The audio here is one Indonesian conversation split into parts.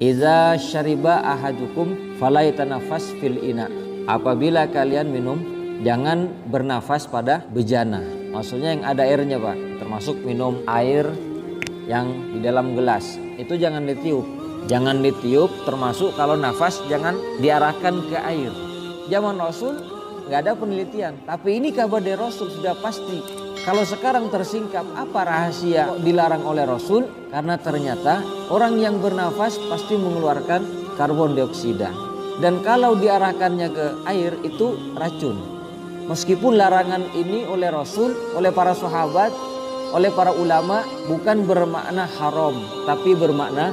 Iza syariba ahadukum falaitanafas fil ina. Apabila kalian minum, jangan bernafas pada bejana. Maksudnya yang ada airnya, Pak. Termasuk minum air yang di dalam gelas. Itu jangan ditiup. Jangan ditiup, termasuk kalau nafas jangan diarahkan ke air. Zaman Rasul nggak ada penelitian, tapi ini kabar dari Rasul sudah pasti. Kalau sekarang tersingkap, apa rahasia kok dilarang oleh Rasul? Karena ternyata orang yang bernafas pasti mengeluarkan karbon dioksida. Dan kalau diarahkannya ke air itu racun. Meskipun larangan ini oleh Rasul, oleh para sahabat, oleh para ulama bukan bermakna haram, tapi bermakna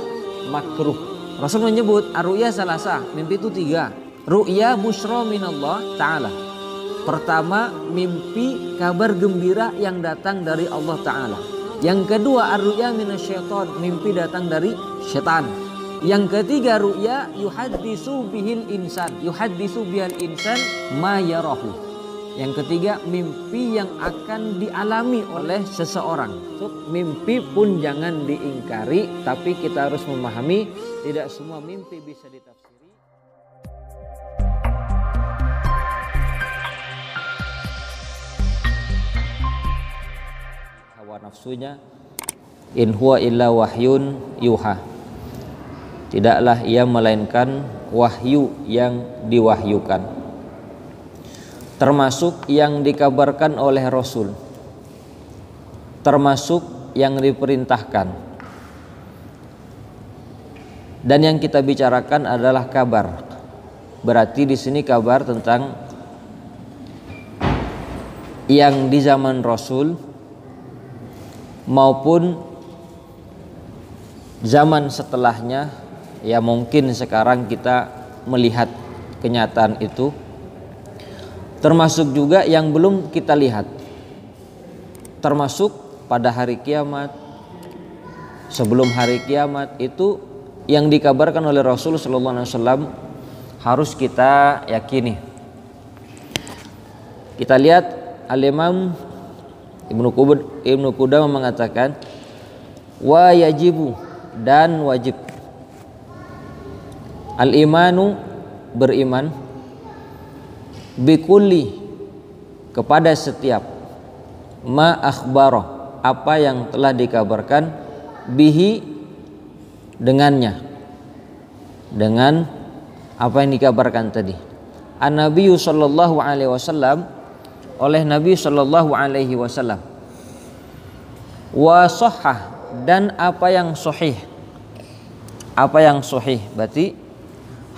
makruh. Rasul menyebut ar-ru'ya salasa, mimpi itu 3. Ru'ya busyra minallah ta'ala. Pertama, mimpi kabar gembira yang datang dari Allah Ta'ala. Yang kedua, ar-ru'ya minasyaiton, mimpi datang dari setan. Yang ketiga, ru'ya yuhaddisu bihil insan, yuhaddisu bihal insan ma yarahu. Yang ketiga, mimpi yang akan dialami oleh seseorang. Mimpi pun jangan diingkari, tapi kita harus memahami tidak semua mimpi bisa ditafsiri. Hawa nafsunya, in huwa illa wahyun yuha. Tidaklah ia melainkan wahyu yang diwahyukan, termasuk yang dikabarkan oleh Rasul, termasuk yang diperintahkan. Dan yang kita bicarakan adalah kabar. Berarti di sini kabar tentang yang di zaman Rasul maupun zaman setelahnya. Ya mungkin sekarang kita melihat kenyataan itu. Termasuk juga yang belum kita lihat. Termasuk pada hari kiamat, sebelum hari kiamat, itu yang dikabarkan oleh Rasul sallallahu alaihi wasallam harus kita yakini. Kita lihat Al-Imam Ibnu Qudamah mengatakan wa yajibu, dan wajib. Al-imanu, beriman, bikulli, kepada setiap, ma akhbara, apa yang telah dikabarkan, bihi, dengannya, dengan apa yang dikabarkan tadi. An-Nabi sallallahu alaihi wasallam, oleh Nabi sallallahu alaihi wasallam. Wa sahhah, dan apa yang sahih. Apa yang sahih berarti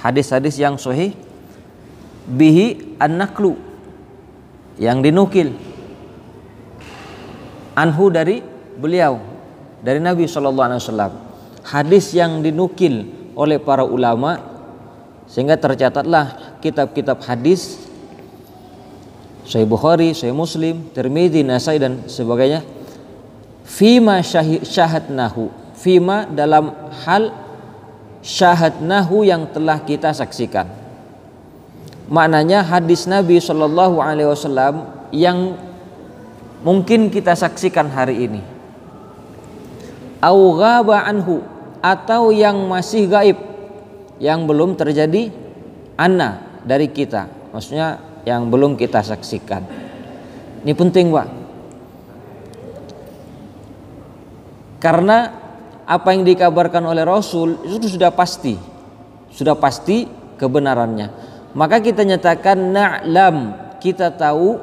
hadis-hadis yang sahih, bihi an-naqlu, yang dinukil, anhu, dari beliau, dari Nabi SAW. Hadis yang dinukil oleh para ulama, sehingga tercatatlah kitab-kitab hadis Sahih Bukhari, Sahih Muslim, Tirmidzi, Nasai dan sebagainya. Fima syahadnahu, fima dalam hal syahadnahu yang telah kita saksikan. Maknanya hadis Nabi Shallallahu Alaihi Wasallam yang mungkin kita saksikan hari ini. Au ghaba anhu, atau yang masih gaib, yang belum terjadi anna, dari kita. Maksudnya yang belum kita saksikan. Ini penting, Pak. Karena apa yang dikabarkan oleh Rasul itu sudah pasti kebenarannya. Maka kita nyatakan na'lam, kita tahu,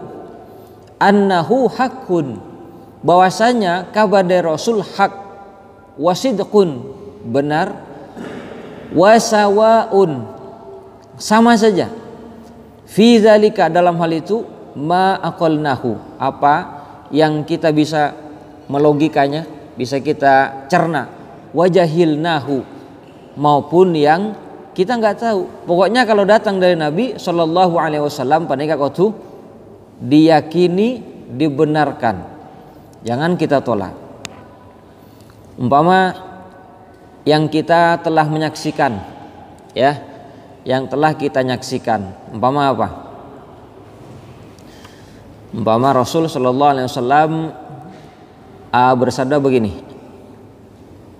annahu haqqun, bahwasanya kabar dari Rasul hak, wasidqun, benar, wasawaun, sama saja, fi dzalika, dalam hal itu, ma aqalnahu, apa yang kita bisa melogikanya, bisa kita cerna, wajahilnahu, maupun yang kita nggak tahu. Pokoknya kalau datang dari Nabi Shallallahu Alaihi Wasallam, panika kotu, diyakini, dibenarkan, jangan kita tolak. Umpama yang kita telah menyaksikan, ya, yang telah kita nyaksikan, umpama apa? Umpama Rasul Shallallahu Alaihi Wasallam bersabda begini,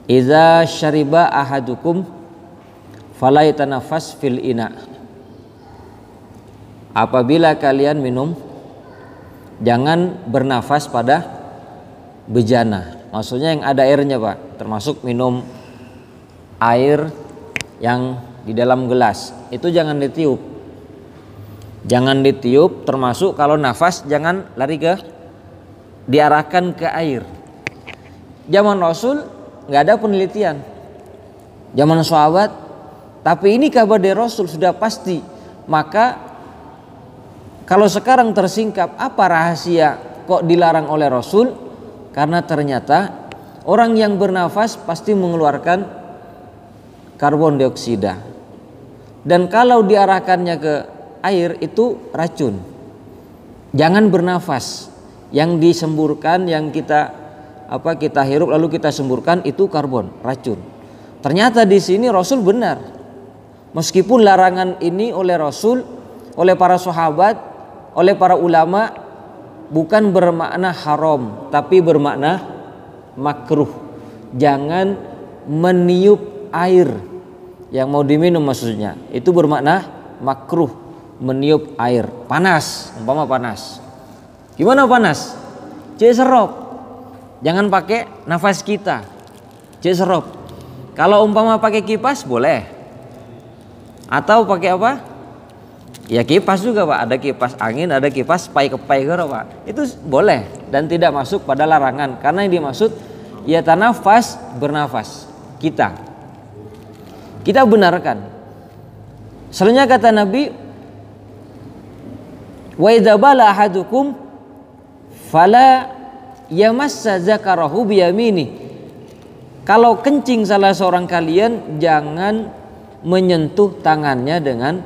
Iza syariba ahadukum fala yatanafas fil ina. Apabila kalian minum, jangan bernafas pada bejana. Maksudnya yang ada airnya, Pak. Termasuk minum air yang di dalam gelas. Itu jangan ditiup. Jangan ditiup, termasuk kalau nafas jangan lari diarahkan ke air. Zaman Rasul nggak ada penelitian. Zaman sahabat, tapi ini kabar dari Rasul sudah pasti. Maka kalau sekarang tersingkap, apa rahasia kok dilarang oleh Rasul? Karena ternyata orang yang bernafas pasti mengeluarkan karbon dioksida. Dan kalau diarahkannya ke air itu racun. Jangan bernafas. Yang disemburkan, yang kita hirup lalu kita semburkan itu karbon, racun. Ternyata di sini Rasul benar. Meskipun larangan ini oleh Rasul, oleh para sahabat, oleh para ulama bukan bermakna haram, tapi bermakna makruh. Jangan meniup air yang mau diminum, maksudnya itu bermakna makruh, meniup air panas, umpama panas. Gimana panas? Cek serop. Jangan pakai nafas kita. Cek serop. Kalau umpama pakai kipas boleh. Atau pakai apa? Ya kipas juga, Pak. Ada kipas angin, ada kipas pai-kepai gitu, Pak. Itu boleh dan tidak masuk pada larangan. Karena yang dimaksud ya tanafas, bernafas. Kita benarkan. Selanjutnya kata Nabi, wa idza bala ahadukum fala yamassa zakarahu biyamini. Kalau kencing salah seorang kalian jangan menyentuh tangannya dengan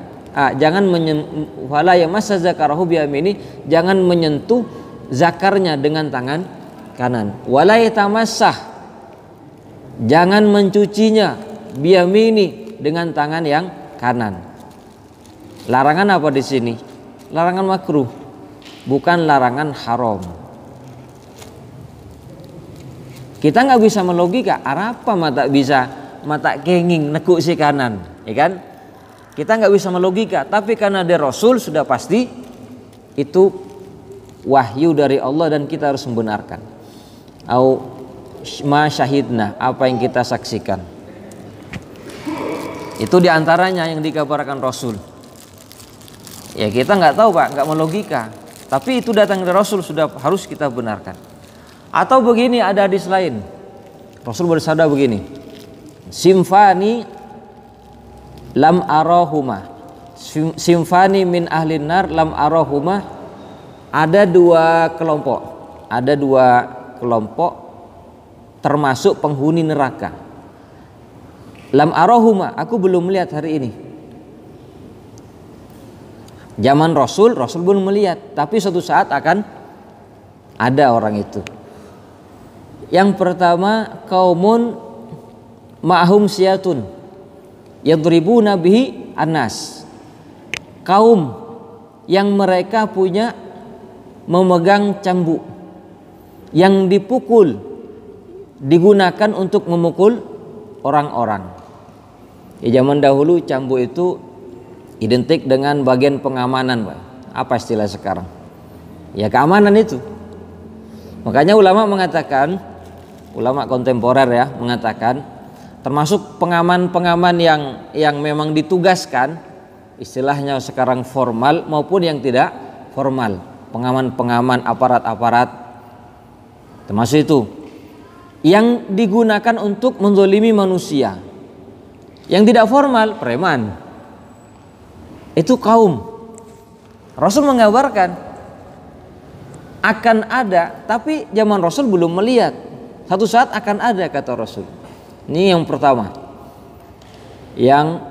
fala yamassa zakarahu biyamini, jangan menyentuh zakarnya dengan tangan kanan. Wala yatamassah, jangan mencucinya biyamini dengan tangan yang kanan. Larangan apa di sini? Larangan makruh, bukan larangan haram. Kita nggak bisa melogika, apa mata kenging nekuk si kanan, ya kan? Kita nggak bisa melogika, tapi karena dari Rasul sudah pasti itu wahyu dari Allah dan kita harus membenarkan. Au ma syahidna, apa yang kita saksikan. Itu diantaranya yang dikabarkan Rasul. Ya kita nggak tahu, Pak, nggak melogika. Tapi itu datang dari Rasul sudah harus kita benarkan. Atau begini, ada hadis lain. Rasul bersabda begini. Simfani lam arahuma. Simfani min ahlin nar lam arahuma. Ada dua kelompok termasuk penghuni neraka. Lam arahuma, aku belum melihat hari ini. Zaman Rasul belum melihat, tapi suatu saat akan ada orang itu. Yang pertama, kaumun ma'hum siyatun yadribuna bihi annas. Kaum yang mereka punya memegang cambuk yang dipukul, digunakan untuk memukul orang-orang. Ya, zaman dahulu cambuk itu identik dengan bagian pengamanan, Pak. Apa istilah sekarang? Ya keamanan itu. Makanya ulama mengatakan, ulama kontemporer ya mengatakan, termasuk pengaman-pengaman yang memang ditugaskan, istilahnya sekarang formal maupun yang tidak formal, pengaman-pengaman aparat-aparat, termasuk itu yang digunakan untuk menzolimi manusia. Yang tidak formal, preman. Itu kaum. Rasul mengabarkan akan ada, tapi zaman Rasul belum melihat. Satu saat akan ada, kata Rasul. Ini yang pertama, yang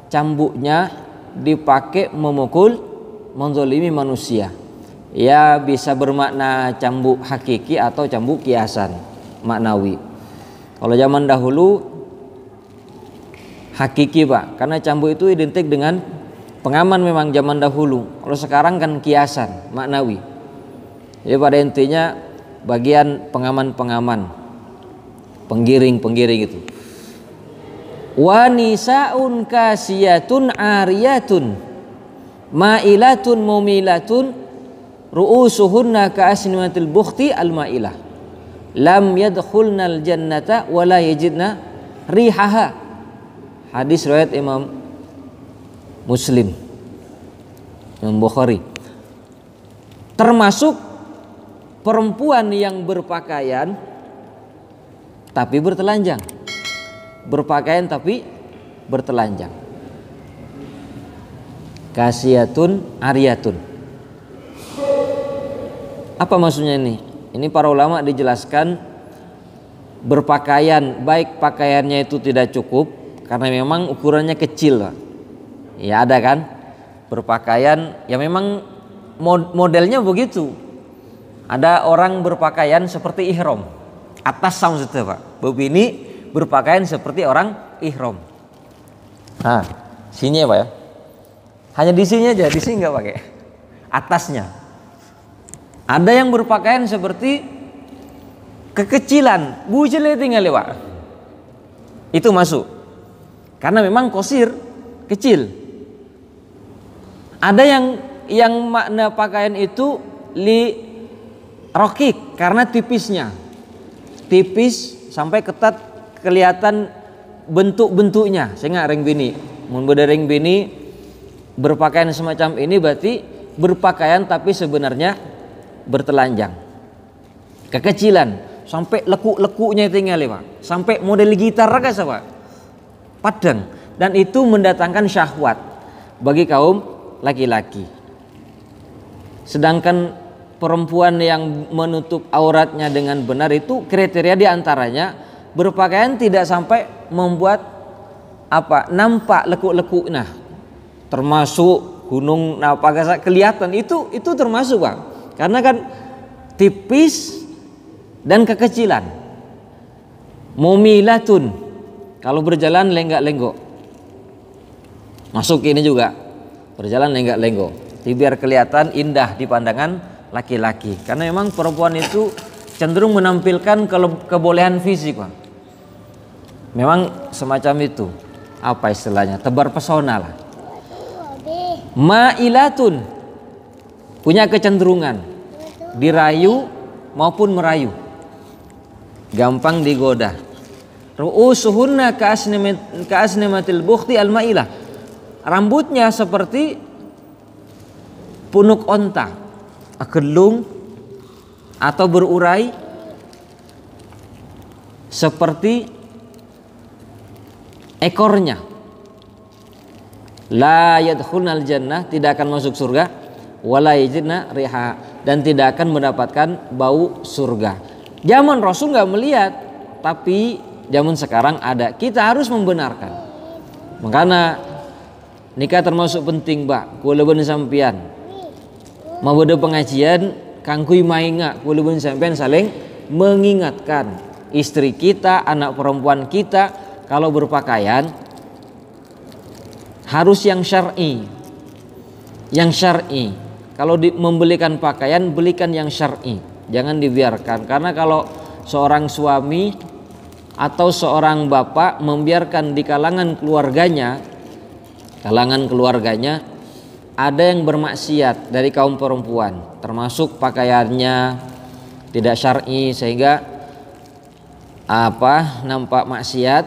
cambuknya dipakai memukul, menzolimi manusia. Ya bisa bermakna cambuk hakiki atau cambuk kiasan, maknawi. Kalau zaman dahulu hakiki, Pak, karena cambuk itu identik dengan pengaman memang zaman dahulu. Kalau sekarang kan kiasan, maknawi. Jadi pada intinya bagian pengaman-pengaman, penggiring-penggiring itu. Wa nisaun kasiyatun ariyatun ma'ilatun mumilatun ru'usuhunna ka'asnimatil bukhti al-ma'ilah lam yadkhulnal jannata wa la yajidna rihaha. Hadis riwayat Imam Muslim, Imam Bukhari. Termasuk perempuan yang berpakaian tapi bertelanjang. Berpakaian tapi bertelanjang. Kasiyatun ariyatun. Apa maksudnya ini? Ini para ulama dijelaskan berpakaian, baik pakaiannya itu tidak cukup karena memang ukurannya kecil. Ya ada kan? Berpakaian ya memang modelnya begitu. Ada orang berpakaian seperti ihram. Atas sama itu Pak. Begini berpakaian seperti orang ihram. Nah, sini ya Pak ya. Hanya di sini aja, di sini nggak pakai. Atasnya. Ada yang berpakaian seperti kekecilan, bujel tinggal ya Pak. Itu masuk. Karena memang kosir kecil. Ada yang makna pakaian itu li rokik karena tipisnya. Tipis sampai ketat kelihatan bentuk-bentuknya. Saya nggak ring bini. Mun beda ring bini berpakaian semacam ini berarti berpakaian tapi sebenarnya bertelanjang. Kekecilan sampai lekuk-lekuknya tinggal ya Pak. Sampai model gitar kah Pak? Padang. Dan itu mendatangkan syahwat bagi kaum laki-laki. Sedangkan perempuan yang menutup auratnya dengan benar itu kriteria diantaranya berpakaian tidak sampai membuat nampak lekuk-lekuk. Nah, termasuk gunung Napagasa kelihatan itu termasuk Pak. Karena kan tipis dan kekecilan. Mumilatun kalau berjalan lenggak-lenggok. Masuk ini juga berjalan lenggak-lenggok. Biar kelihatan indah di pandangan laki-laki. Karena memang perempuan itu cenderung menampilkan kebolehan fisik Pak. Memang semacam itu. Apa istilahnya? Tebar pesona lah. Ma'ilatun, punya kecenderungan dirayu maupun merayu, gampang digoda. Ru'usuhunna ka'asnimatil bukhti al-ma'ilah, rambutnya seperti punuk onta, gelung atau berurai seperti ekornya. La yadkhulnal jannah, tidak akan masuk surga, wala yajidna riha, dan tidak akan mendapatkan bau surga. Zaman Rasul nggak melihat, tapi zaman sekarang ada. Kita harus membenarkan. Makanya nikah termasuk penting Mbak. Kula ben sampean mau ada pengajian kangkui mainga, kula ben sampean saling mengingatkan istri kita, anak perempuan kita kalau berpakaian harus yang syar'i. Yang syar'i. Kalau membelikan pakaian, belikan yang syar'i. Jangan dibiarkan. Karena kalau seorang suami atau seorang bapak membiarkan di kalangan keluarganya ada yang bermaksiat dari kaum perempuan, termasuk pakaiannya tidak syar'i sehingga nampak maksiat,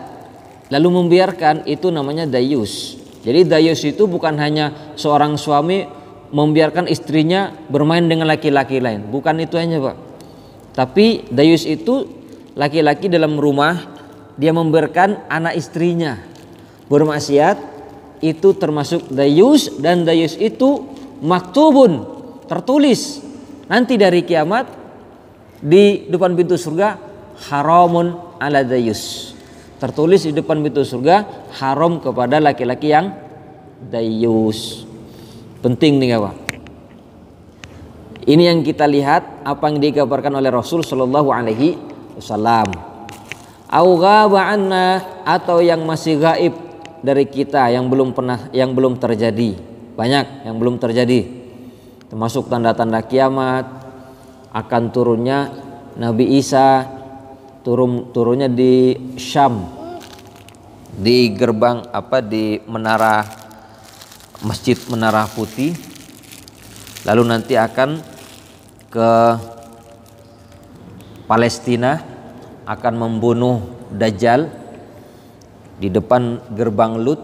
lalu membiarkan, itu namanya dayus. Jadi dayus itu bukan hanya seorang suami membiarkan istrinya bermain dengan laki-laki lain, bukan itu aja Pak. Tapi dayus itu laki-laki dalam rumah dia membiarkan anak istrinya bermaksiat, itu termasuk dayus. Dan dayus itu maktubun, tertulis nanti dari kiamat di depan pintu surga, haramun ala dayus. Tertulis di depan pintu surga, haram kepada laki-laki yang dayus. Penting nih Pak. Ini yang kita lihat apa yang dikabarkan oleh Rasul Shallallahu Alaihi Wasallam. Au ghaba anna, atau yang masih gaib dari kita, yang belum terjadi. Banyak yang belum terjadi. Termasuk tanda-tanda kiamat, akan turunnya Nabi Isa, turunnya di Syam, di gerbang di menara Masjid Menara Putih, lalu nanti akan ke Palestina, akan membunuh Dajjal di depan gerbang Lut.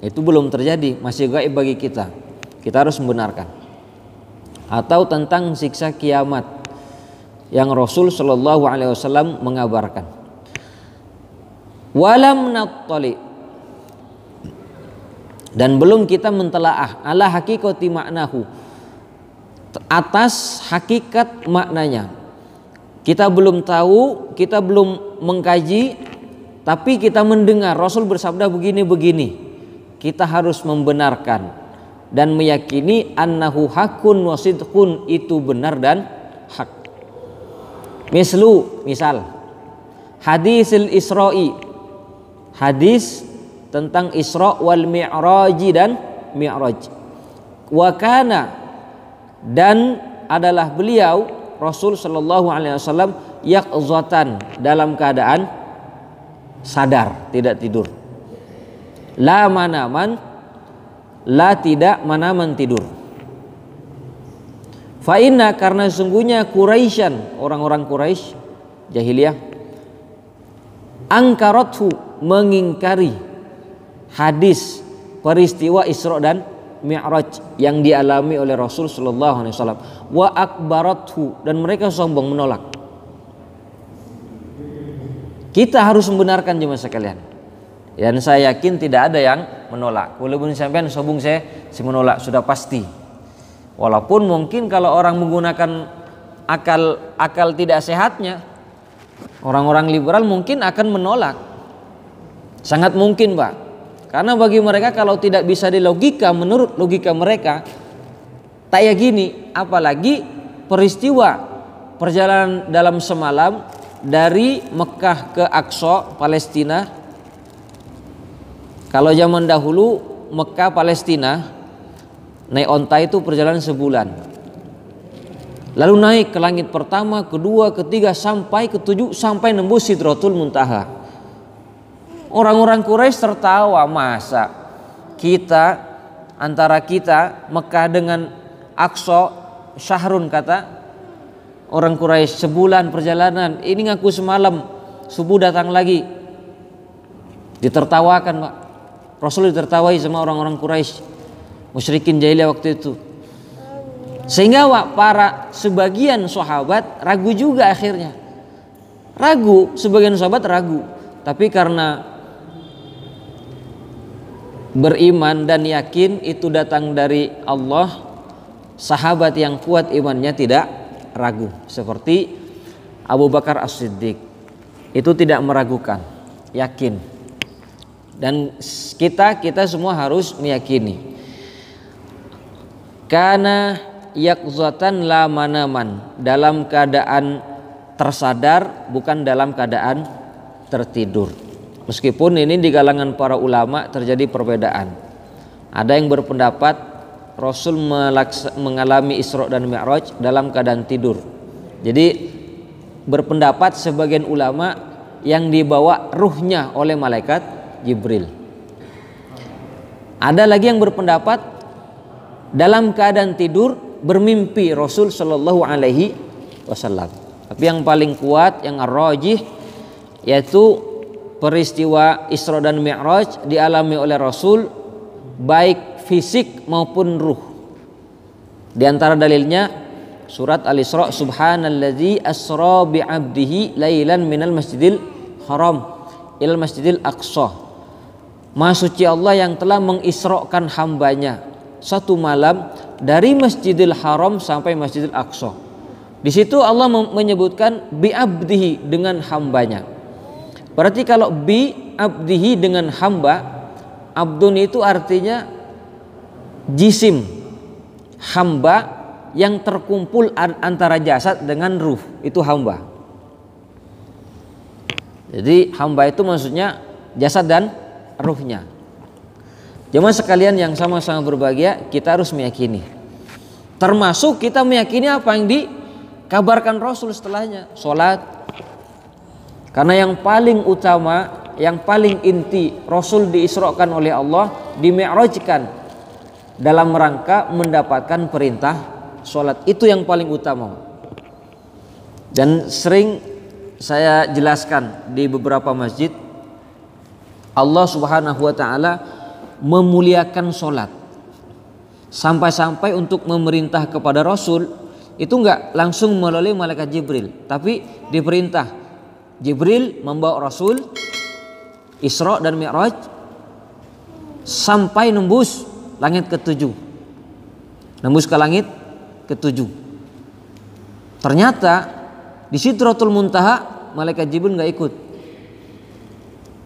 Itu belum terjadi, masih gaib bagi kita. Kita harus membenarkan. Atau tentang siksa kiamat yang Rasul Shallallahu Alaihi Wasallam mengabarkan. Walam nattali, dan belum kita mentelaah ala hakikati maknahu, atas hakikat maknanya. Kita belum tahu, kita belum mengkaji, tapi kita mendengar Rasul bersabda begini-begini. Kita harus membenarkan dan meyakini annahu hakun wa sidqun, itu benar dan hak. Misal hadisil Isra'i, hadis tentang Isra wal Mi'raj dan Mi'raj. Wa kana, dan adalah beliau Rasul sallallahu alaihi wasallam yaqzatan, dalam keadaan sadar, tidak tidur. La manaman, la tidak manaman tidur. Fa inna, karena sungguhnya Quraisyan, orang-orang Quraisy jahiliyah, angkarathu, mengingkari hadis peristiwa Isra dan Mi'raj yang dialami oleh Rasul sallallahu alaihi wasallam. Wa akbarathu, dan mereka sombong menolak. Kita harus membenarkan jemaah sekalian. Dan saya yakin tidak ada yang menolak. Walaupun sampean sombong saya menolak, sudah pasti. Walaupun mungkin kalau orang menggunakan akal tidak sehatnya, orang-orang liberal mungkin akan menolak. Sangat mungkin, Pak. Karena bagi mereka kalau tidak bisa dilogika menurut logika mereka, kayak gini, apalagi peristiwa perjalanan dalam semalam dari Mekah ke Aqsa, Palestina. Kalau zaman dahulu Mekah Palestina naik onta itu perjalanan sebulan. Lalu naik ke langit pertama, kedua, ketiga, sampai ketujuh, sampai nembus Sidratul Muntaha. Orang-orang Quraisy tertawa, masa kita, antara kita Mekah dengan Aqsa syahrun, kata orang Quraisy, sebulan perjalanan, ini ngaku semalam, subuh datang lagi. Ditertawakan, Pak. Rasul ditertawai sama orang-orang Quraisy, musyrikin jahiliyah waktu itu. Sehingga para sebagian sahabat ragu juga akhirnya. Ragu, sebagian sahabat ragu. Tapi karena beriman dan yakin itu datang dari Allah, sahabat yang kuat imannya tidak ragu. Seperti Abu Bakar As-Siddiq, itu tidak meragukan, yakin. Dan kita semua harus meyakini. Karena yaqzatan la manaman, dalam keadaan tersadar, bukan dalam keadaan tertidur. Meskipun ini di kalangan para ulama terjadi perbedaan. Ada yang berpendapat Rasul mengalami Isra dan Mi'raj dalam keadaan tidur. Jadi berpendapat sebagian ulama yang dibawa ruhnya oleh malaikat Jibril. Ada lagi yang berpendapat dalam keadaan tidur bermimpi Rasul Shallallahu Alaihi Wasallam. Tapi yang paling kuat, yang ar-rajih, yaitu peristiwa Isra dan Mi'raj dialami oleh Rasul, baik fisik maupun ruh. Di antara dalilnya surat Al-Isra, subhanalladzi asra bi'abdihi lailan minal masjidil haram ilal masjidil aqsa. Maha suci Allah yang telah mengisrakan hambanya satu malam dari Masjidil Haram sampai Masjidil Aqsa. Di situ Allah menyebutkan bi'abdihi, dengan hambanya. Berarti kalau bi'abdihi dengan hamba, abdun itu artinya jisim, hamba yang terkumpul antara jasad dengan ruh, itu hamba. Jadi hamba itu maksudnya jasad dan ruhnya. Jemaah sekalian yang sama-sama berbahagia, kita harus meyakini. Termasuk kita meyakini apa yang dikabarkan Rasul setelahnya, sholat. Karena yang paling utama yang paling inti, Rasul diisrokan oleh Allah, dimi'rajkan dalam rangka mendapatkan perintah sholat. Itu yang paling utama. Dan sering saya jelaskan di beberapa masjid, Allah Subhanahu wa ta'ala memuliakan sholat. Sampai-sampai untuk memerintah kepada Rasul itu enggak langsung melalui malaikat Jibril, tapi diperintah Jibril membawa Rasul Isra dan Mi'raj sampai nembus langit ke-7. Nembus ke langit ke-7. Ternyata di Sidratul Muntaha malaikat Jibril enggak ikut.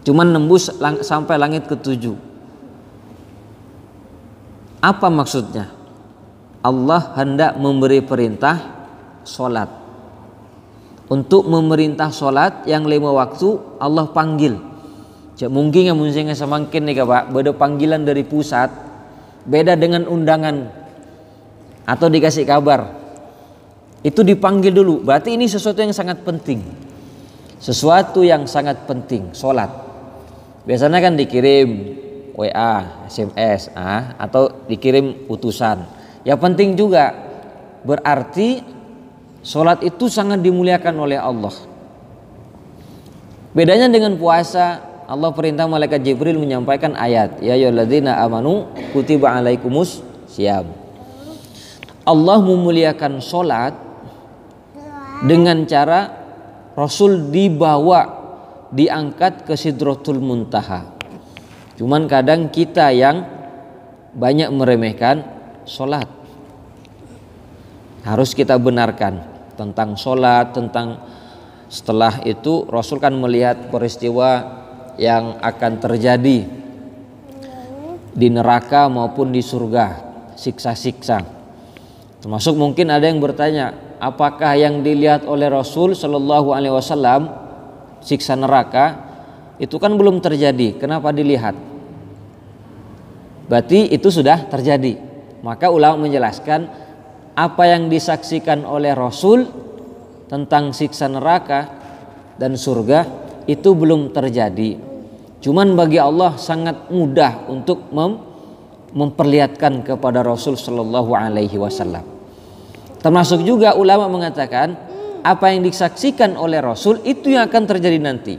Cuman nembus sampai langit ke-7. Apa maksudnya? Allah hendak memberi perintah sholat. Untuk memerintah sholat yang 5 waktu Allah panggil. Mungkin yang semakin nih Pak, beda panggilan dari pusat, beda dengan undangan atau dikasih kabar. Itu dipanggil dulu. Berarti ini sesuatu yang sangat penting. Sesuatu yang sangat penting, sholat. Biasanya kan dikirim WA, SMS, atau dikirim utusan. Ya penting juga. Berarti sholat itu sangat dimuliakan oleh Allah. Bedanya dengan puasa, Allah perintah malaikat Jibril menyampaikan ayat, ya ayyuhalladzina amanu kutiba alaikumus syiyam. Allah memuliakan sholat dengan cara Rasul dibawa, diangkat ke Sidratul Muntaha. Cuman kadang kita yang banyak meremehkan sholat. Harus kita benarkan tentang sholat, tentang setelah itu Rasul kan melihat peristiwa yang akan terjadi di neraka maupun di surga, siksa-siksa. Termasuk mungkin ada yang bertanya, apakah yang dilihat oleh Rasul Shallallahu Alaihi Wasallam siksa neraka itu kan belum terjadi, kenapa dilihat? Berarti itu sudah terjadi. Maka ulama menjelaskan apa yang disaksikan oleh Rasul tentang siksa neraka dan surga itu belum terjadi. Cuman bagi Allah sangat mudah untuk memperlihatkan kepada Rasul Shallallahu Alaihi Wasallam. Termasuk juga ulama mengatakan apa yang disaksikan oleh Rasul itu yang akan terjadi nanti.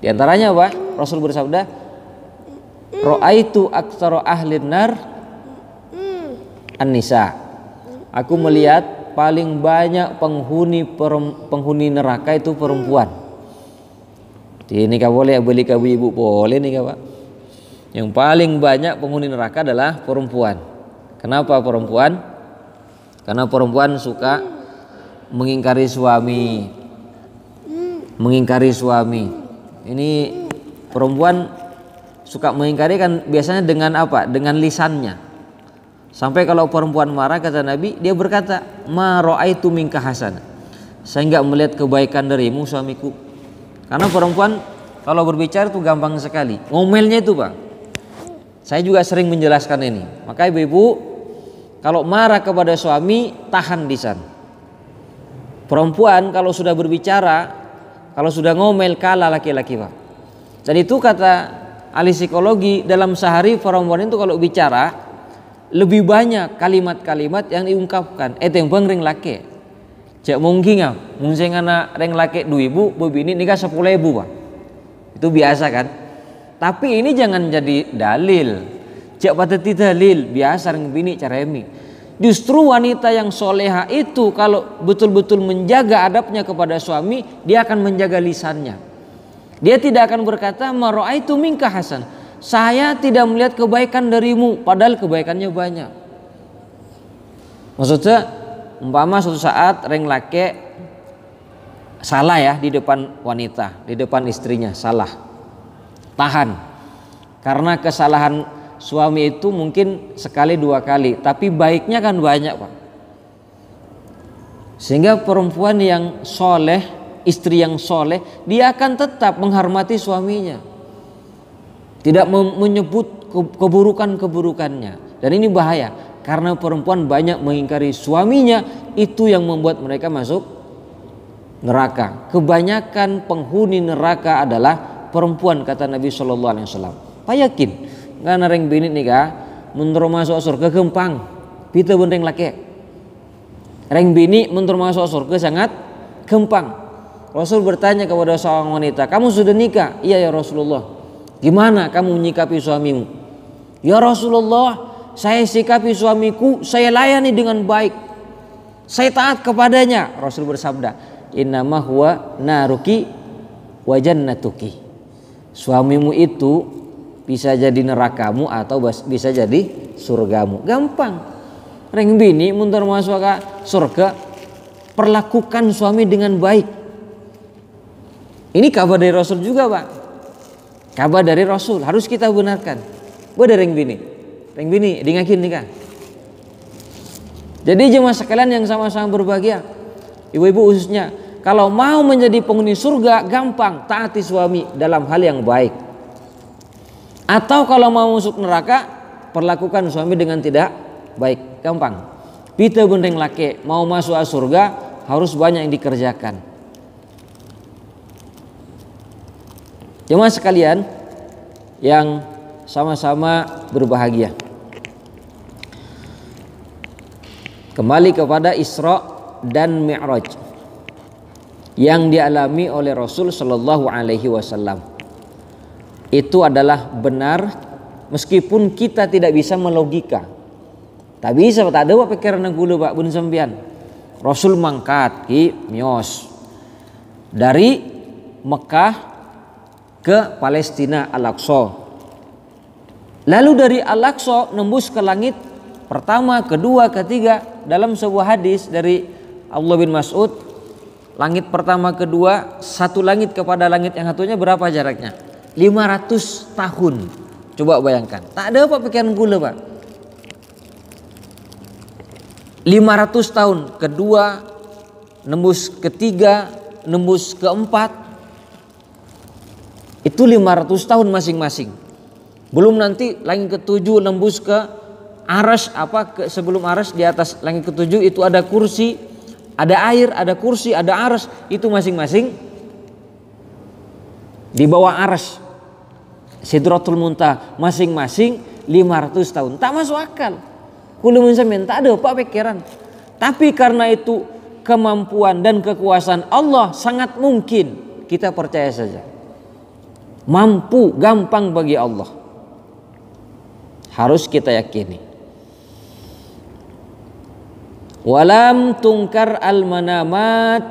Di antaranya apa? Rasul bersabda, "Ra'aitu aktsara ahlin nar an-nisa." Aku melihat paling banyak penghuni neraka itu perempuan. Ini kah boleh beli ke ibu boleh nih kah Pak? Yang paling banyak penghuni neraka adalah perempuan. Kenapa perempuan? Karena perempuan suka mengingkari suami. Mengingkari suami. Ini perempuan suka mengingkari kan biasanya dengan apa? Dengan lisannya. Sampai kalau perempuan marah kata Nabi, dia berkata, "Ma ra'aitu minka hasan." Saya enggak melihat kebaikan darimu suamiku. Karena perempuan kalau berbicara itu gampang sekali. Ngomelnya itu Pak. Saya juga sering menjelaskan ini. Maka ibu-ibu kalau marah kepada suami tahan lisan. Perempuan kalau sudah berbicara, kalau sudah ngomel kalah laki-laki Pak. Dan itu kata ahli psikologi, dalam sehari perempuan itu kalau bicara lebih banyak kalimat-kalimat yang diungkapkan. Tembang ring laki. Cak mungkin nggak? Mungkin anak ring laki 2.000, bini nikah 10.000 Pak. Itu biasa kan? Tapi ini jangan jadi dalil. Cak pateti dalil biasa ring bini caremi. Justru wanita yang soleha itu kalau betul-betul menjaga adabnya kepada suami, dia akan menjaga lisannya. Dia tidak akan berkata mara'aitu minka hasan. Saya tidak melihat kebaikan darimu, padahal kebaikannya banyak. Maksudnya umpama suatu saat reng laki salah ya di depan wanita, di depan istrinya salah. Tahan. Karena kesalahan suami itu mungkin sekali 2 kali, tapi baiknya kan banyak Pak. Sehingga perempuan yang soleh, istri yang soleh, dia akan tetap menghormati suaminya, tidak menyebut keburukan-keburukannya. Dan ini bahaya, karena perempuan banyak mengingkari suaminya, itu yang membuat mereka masuk neraka. Kebanyakan penghuni neraka adalah perempuan, kata Nabi Shallallahu Alaihi Wasallam. Pak yakin nggak nareng bini nikah menurut masuk surga gampang, pita benteng laki. Reng bini menurut masuk surga sangat gampang. Rasul bertanya kepada seorang wanita, kamu sudah nikah? Iya ya Rasulullah. Gimana kamu menyikapi suamimu? Ya Rasulullah, saya sikapi suamiku, saya layani dengan baik, saya taat kepadanya. Rasul bersabda, innama huwa naruki wa jannatuki. Suamimu itu bisa jadi nerakamu atau bisa jadi surgamu. Gampang. Reng bini mundur masuk ke surga, perlakukan suami dengan baik. Ini kabar dari Rasul juga, Pak. Kabar dari Rasul harus kita benarkan. Boleh reng bini. Reng bini dengakin nikah. Jadi jemaah sekalian yang sama-sama berbahagia, ibu-ibu khususnya, kalau mau menjadi penghuni surga gampang, taati suami dalam hal yang baik. Atau kalau mau masuk neraka, perlakukan suami dengan tidak baik, gampang. Pita benteng laki mau masuk surga harus banyak yang dikerjakan. Jemaah sekalian yang sama-sama berbahagia, kembali kepada Isra dan Mi'raj yang dialami oleh Rasul Shallallahu Alaihi Wasallam. Itu adalah benar meskipun kita tidak bisa melogika. Tak bisa, tak ada pikiran gula Pak bun sembian. Rasul mangkat ki mios dari Mekah ke Palestina Al-Aqsa. Lalu dari Al-Aqsa nembus ke langit pertama, kedua, ketiga. Dalam sebuah hadis dari Abdullah bin Mas'ud, langit pertama, kedua, satu langit kepada langit yang satunya berapa jaraknya? 500 tahun. Coba bayangkan. Tak ada apa pikiran gula Pak. 500 tahun, kedua, nembus ketiga, nembus keempat. Itu 500 tahun masing-masing. Belum nanti langit ketujuh nembus ke arsy, sebelum arsy di atas langit ketujuh itu ada kursi, ada air, ada kursi, ada arsy, itu masing-masing di bawah arsy. Sidratul Muntaha masing-masing 500 tahun. Tak masuk akal. Kulun sampean tak ada apa pikiran. Tapi karena itu kemampuan dan kekuasaan Allah sangat mungkin, kita percaya saja. Mampu, gampang bagi Allah. Harus kita yakini. Walam tungkar al-manamat,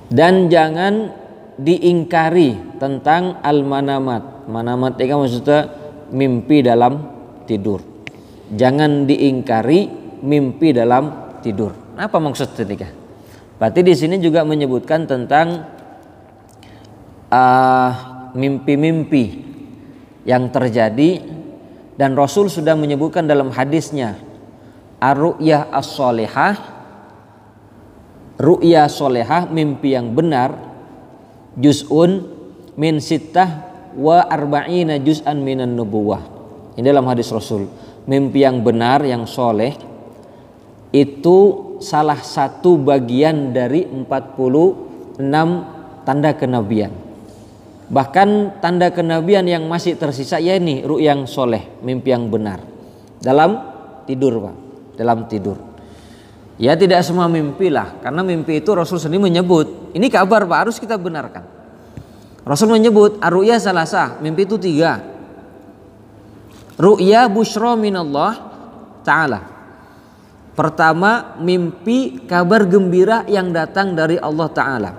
dan jangan diingkari tentang al-manamat. Manamat itu maksudnya mimpi dalam tidur. Jangan diingkari mimpi dalam tidur. Apa maksud ketika? Berarti di sini juga menyebutkan tentang mimpi-mimpi yang terjadi, dan Rasul sudah menyebutkan dalam hadisnya ar-ru'yah as-solihah, ru'yah solihah, mimpi yang benar, juz'un min sittah wa arba'ina juz'an minan nubuwah. Ini dalam hadis Rasul, mimpi yang benar, yang soleh itu salah satu bagian dari 46 tanda kenabian. Bahkan tanda kenabian yang masih tersisa ya ini ru'yah yang soleh, mimpi yang benar dalam tidur Pak, dalam tidur. Ya tidak semua mimpi lah, karena mimpi itu Rasul sendiri menyebut. Ini kabar Pak, harus kita benarkan. Rasul menyebut ar-ru'ya salasah, mimpi itu 3. Ru'ya busyra minallah ta'ala. Pertama, mimpi kabar gembira yang datang dari Allah Ta'ala.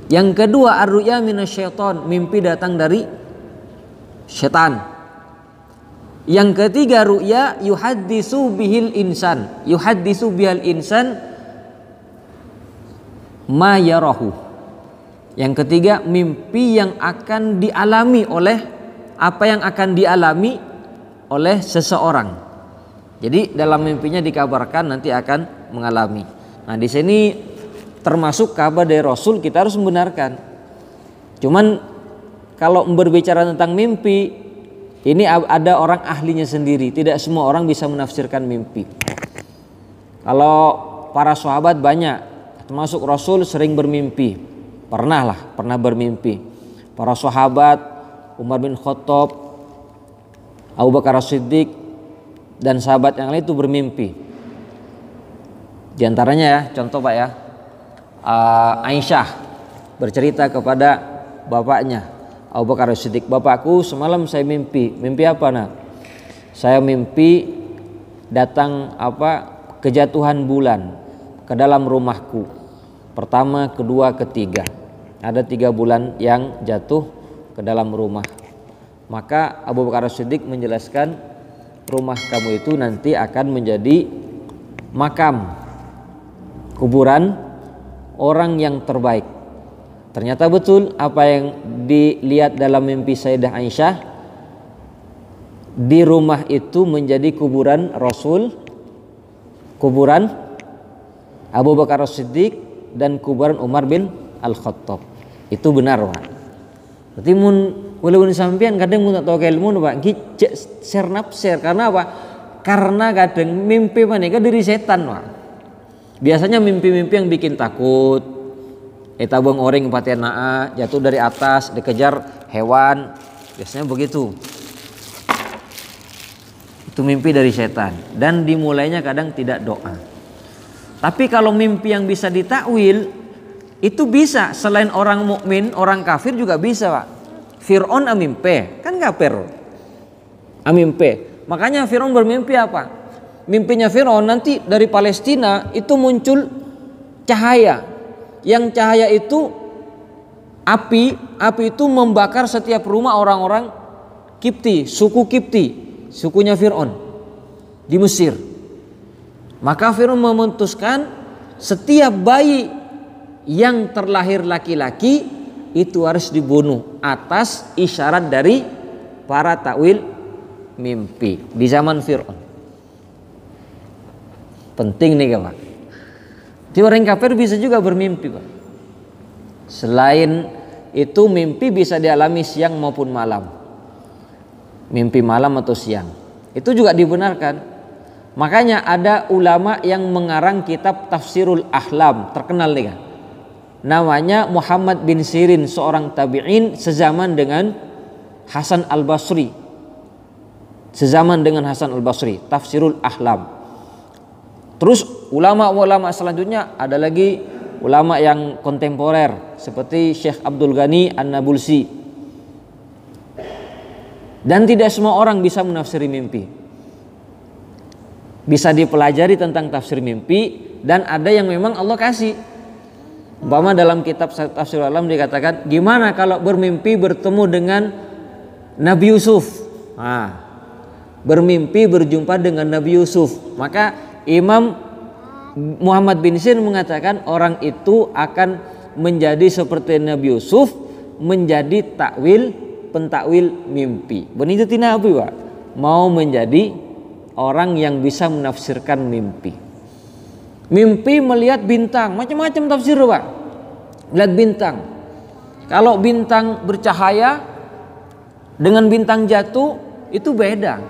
Yang kedua, ar-ru'ya minasyaiton, mimpi datang dari syaitan. Yang ketiga, ru'ya yuhaddisu bihil insan, yuhaddisu bihal insan ma yarahu. Yang ketiga, mimpi yang akan dialami oleh apa yang akan dialami oleh seseorang. Jadi dalam mimpinya dikabarkan nanti akan mengalami. Nah di sini termasuk kabar dari Rasul, kita harus membenarkan. Cuman kalau berbicara tentang mimpi, ini ada orang ahlinya sendiri. Tidak semua orang bisa menafsirkan mimpi. Kalau para sahabat banyak termasuk Rasul sering bermimpi. Pernah bermimpi. Para sahabat, Umar bin Khattab, Abu Bakar As-Siddiq, dan sahabat yang lain itu bermimpi. Di antaranya ya, contoh Pak ya, Aisyah bercerita kepada bapaknya Abu Bakar As-Siddiq, "Bapakku, semalam saya mimpi." "Mimpi apa, Nak?" "Saya mimpi datang kejatuhan bulan ke dalam rumahku. Pertama, kedua, ketiga. Ada 3 bulan yang jatuh ke dalam rumah." Maka Abu Bakar As-Siddiq menjelaskan, "Rumah kamu itu nanti akan menjadi makam, kuburan orang yang terbaik." Ternyata betul apa yang dilihat dalam mimpi Sayyidah Aisyah. Di rumah itu menjadi kuburan Rasul, kuburan Abu Bakar As-Siddiq, dan kuburan Umar bin Al-Khattab. Itu benar, Pak. Berarti walaupun sampean kadang mun tak tahu ilmu Pak, share nafsir. Karena apa? Karena kadang mimpi manika dari setan, Pak. Biasanya mimpi-mimpi yang bikin takut. Tabung orang patenaa jatuh dari atas dikejar hewan, biasanya begitu. Itu mimpi dari setan dan dimulainya kadang tidak doa. Tapi kalau mimpi yang bisa ditakwil itu bisa, selain orang mukmin, orang kafir juga bisa, Pak. Fir'aun amimpe, kan kafir. Amimpe. Makanya Fir'aun bermimpi apa? Mimpinya Fir'aun nanti dari Palestina itu muncul cahaya. Yang cahaya itu api itu membakar setiap rumah orang-orang Kipti, suku Kipti, sukunya Fir'aun di Mesir. Maka Fir'aun memutuskan setiap bayi yang terlahir laki-laki itu harus dibunuh atas isyarat dari para takwil mimpi di zaman Fir'aun. Penting nih Pak. Di orang kafir bisa juga bermimpi, Pak. Selain itu mimpi bisa dialami siang maupun malam. Mimpi malam atau siang. Itu juga dibenarkan. Makanya ada ulama yang mengarang kitab Tafsirul Ahlam, terkenal nih kan. Namanya Muhammad bin Sirin, seorang tabi'in sezaman dengan Hasan Al-Basri. Sezaman dengan Hasan Al-Basri, Tafsirul Ahlam. Terus ulama-ulama selanjutnya ada lagi ulama yang kontemporer seperti Syekh Abdul Ghani An-Nabulsi. Dan tidak semua orang bisa menafsiri mimpi. Bisa dipelajari tentang tafsir mimpi dan ada yang memang Allah kasih. Umpama dalam kitab Tafsirul Alam dikatakan, gimana kalau bermimpi bertemu dengan Nabi Yusuf? Bermimpi berjumpa dengan Nabi Yusuf. Maka Imam Muhammad bin Sirin mengatakan orang itu akan menjadi seperti Nabi Yusuf, menjadi pentakwil mimpi. Begitu tina Nabi, Pak. Mau menjadi orang yang bisa menafsirkan mimpi. Mimpi melihat bintang, macam-macam tafsir, Pak. Lihat bintang. Kalau bintang bercahaya dengan bintang jatuh itu beda.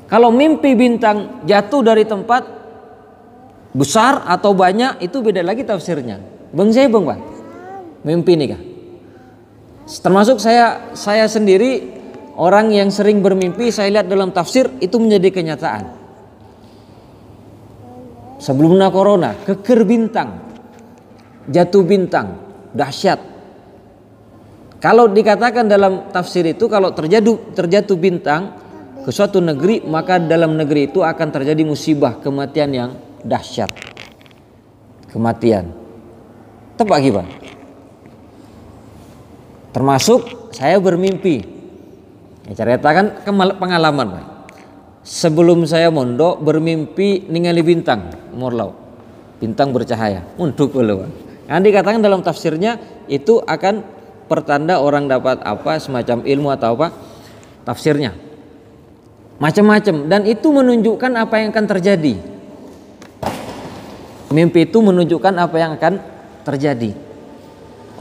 Kalau mimpi bintang jatuh dari tempat besar atau banyak itu beda lagi tafsirnya. Bang Pak. Mimpi nih Kak. Termasuk saya sendiri orang yang sering bermimpi, saya lihat dalam tafsir itu menjadi kenyataan. Sebelumnya corona, keker bintang, jatuh bintang, dahsyat. Kalau dikatakan dalam tafsir itu kalau terjatuh bintang ke suatu negeri, maka dalam negeri itu akan terjadi musibah, kematian yang dahsyat. Kematian. Tepat Pak. Termasuk saya bermimpi. Ceritakan pengalaman Pak. Sebelum saya mondok bermimpi ningali bintang umur laut. Bintang bercahaya. Untuk Pak. Yang dikatakan dalam tafsirnya itu akan pertanda orang dapat apa semacam ilmu atau apa tafsirnya. Macam-macam dan itu menunjukkan apa yang akan terjadi. Mimpi itu menunjukkan apa yang akan terjadi.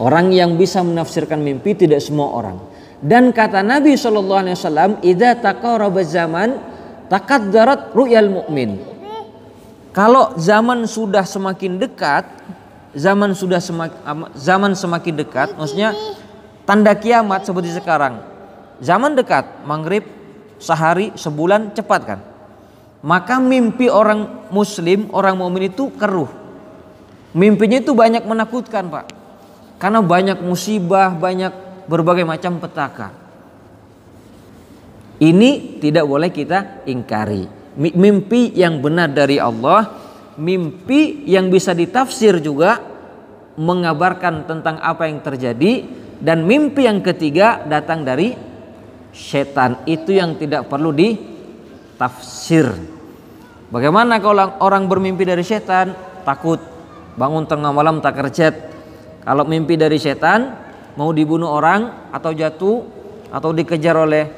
Orang yang bisa menafsirkan mimpi tidak semua orang. Dan kata Nabi SAW, "Idza taqaraba zaman taqaddarat ru'yal mu'min." Kalau zaman sudah semakin dekat, zaman semakin dekat, maksudnya tanda kiamat seperti sekarang. Zaman dekat, maghrib, sehari, sebulan, cepat kan? Maka mimpi orang muslim, orang mukmin itu keruh. Mimpinya itu banyak menakutkan, Pak. Karena banyak musibah, banyak berbagai macam petaka. Ini tidak boleh kita ingkari. Mimpi yang benar dari Allah, mimpi yang bisa ditafsir juga mengabarkan tentang apa yang terjadi, dan mimpi yang ketiga datang dari setan, itu yang tidak perlu ditafsir. Bagaimana kalau orang bermimpi dari setan? Takut, bangun tengah malam tak kerjet. Kalau mimpi dari setan, mau dibunuh orang atau jatuh atau dikejar oleh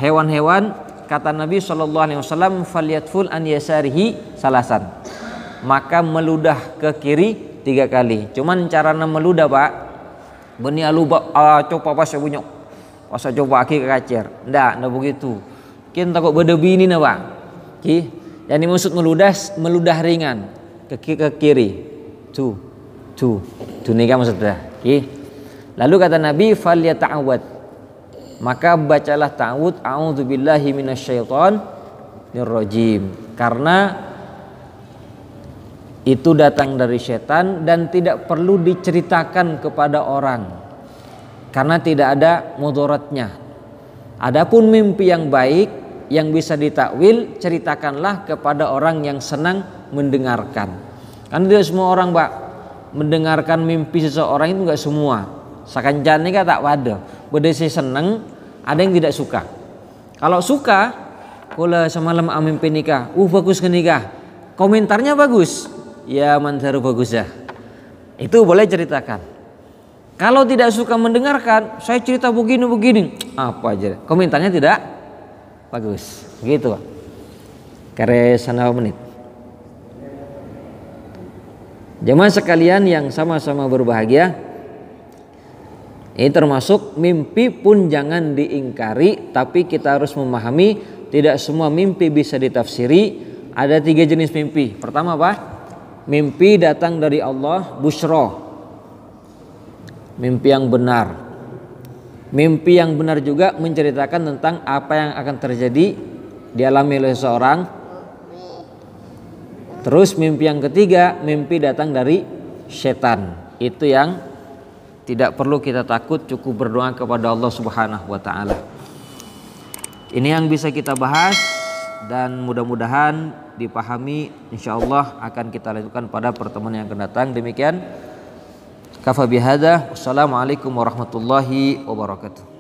hewan-hewan, kata Nabi SAW, falyatful an yasarihi salasan, maka meludah ke kiri 3 kali. Cuman caranya meludah, Pak, beni aluba coba pas bunyok, pas coba aki kacer, ndak begitu. Kita takut berdebini na, Pak. Yang dimaksud meludah ringan ke kiri. Tuh nikah maksudnya. Lalu kata Nabi, falyata'awad, maka bacalah ta'awud, a'udzubillahi minasyaitonir rajim, karena itu datang dari setan dan tidak perlu diceritakan kepada orang karena tidak ada mudaratnya. Adapun mimpi yang baik yang bisa ditakwil, ceritakanlah kepada orang yang senang mendengarkan. Karena tidak semua orang, Pak, mendengarkan mimpi seseorang itu enggak semua. Sakanjane ka tak wada. Beda si seneng, ada yang tidak suka. Kalau suka, kula semalam mimpi nikah, bagus ke nikah. Komentarnya bagus. Ya mansaru bagus ya. Itu boleh ceritakan. Kalau tidak suka mendengarkan, saya cerita begini, apa aja. Komentarnya tidak bagus. Gitu, Pak. Kare sana menit. Jemaah sekalian yang sama-sama berbahagia, ini termasuk mimpi pun jangan diingkari, tapi kita harus memahami tidak semua mimpi bisa ditafsiri. Ada 3 jenis mimpi. Pertama apa? Mimpi datang dari Allah, busyra, mimpi yang benar. Mimpi yang benar juga menceritakan tentang apa yang akan terjadi dialami oleh seseorang. Terus mimpi yang ketiga, mimpi datang dari setan. Itu yang tidak perlu kita takut, cukup berdoa kepada Allah Subhanahu wa taala. Ini yang bisa kita bahas dan mudah-mudahan dipahami, insyaallah akan kita lanjutkan pada pertemuan yang akan datang. Demikian, kafa bihadza. Wassalamualaikum warahmatullahi wabarakatuh.